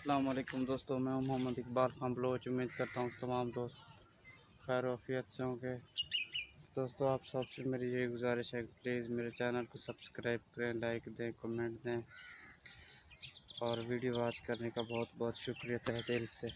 अस्सलाम वालेकुम दोस्तों, मैं हूं मोहम्मद इकबाल खान बलोच। उम्मीद करता हूं तमाम दोस्त खैर आफियत से होंगे। दोस्तों, आप सबसे मेरी ये गुजारिश है कि प्लीज़ मेरे चैनल को सब्सक्राइब करें, लाइक दें, कमेंट दें और वीडियो वॉच करने का बहुत बहुत शुक्रिया तहे दिल से।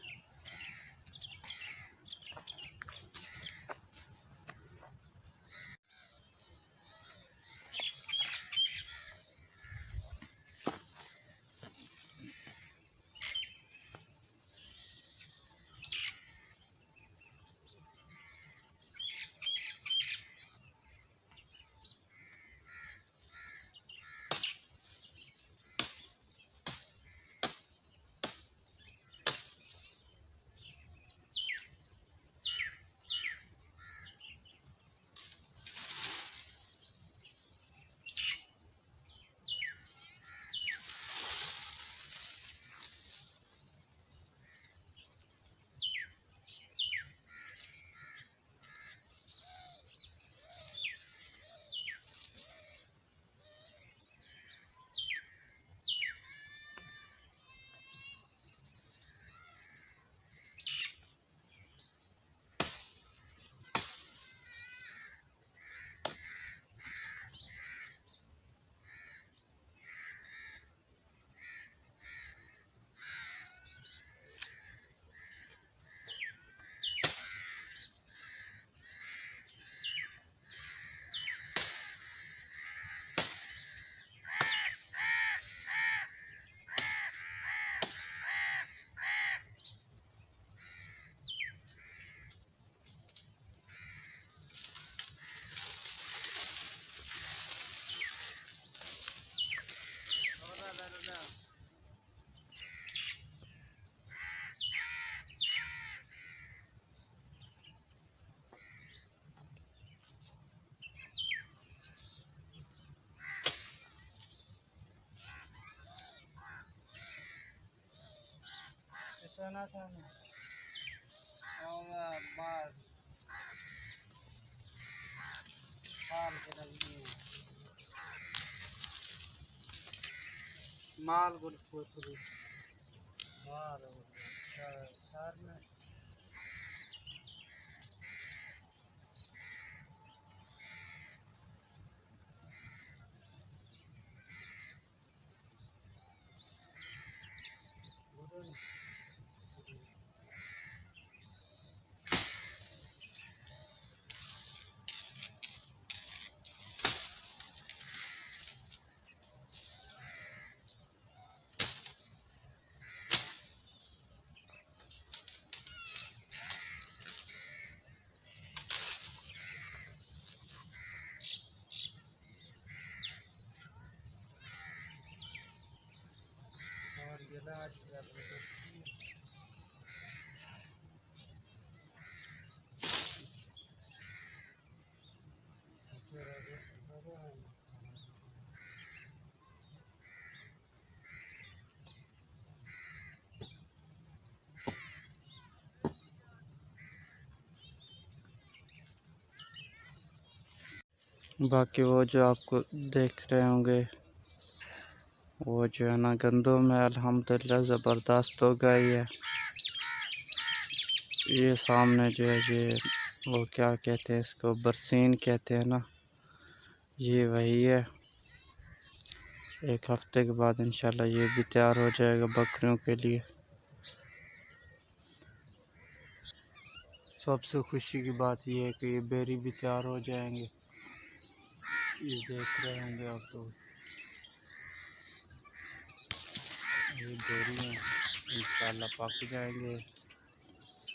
माल गुल बाकी वो जो आपको देख रहे होंगे वो जो है ना गंदम है, अल्हम्दुलिल्लाह ज़बरदस्त हो गई है। ये सामने जो है ये वो क्या कहते हैं, इसको बरसीन कहते हैं ना, ये वही है। एक हफ्ते के बाद इंशाल्लाह ये भी तैयार हो जाएगा बकरियों के लिए। सबसे खुशी की बात यह है कि ये बेरी भी तैयार हो जाएंगे। ये देख रहे होंगे आप दोस्त, ये बेरी हैं, इंशाल्लाह पक जाएंगे,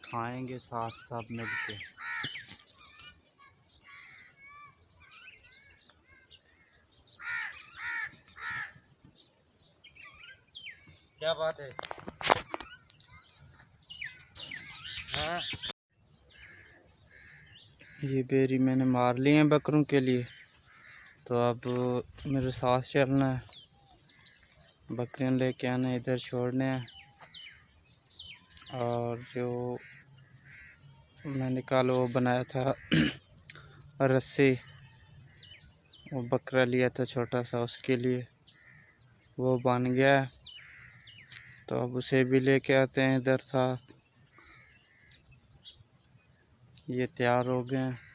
खाएंगे साथ सब मिल के। क्या बात है? हाँ, ये बेरी मैंने मार ली है बकरों के लिए, तो अब मेरे साथ चलना है, बकरियां लेके आना है, इधर छोड़ने हैं। और जो मैंने कल वो बनाया था रस्सी, वो बकरा लिया था छोटा सा, उसके लिए वो बन गया है। तो अब उसे भी लेके आते हैं इधर साथ। ये तैयार हो गए हैं।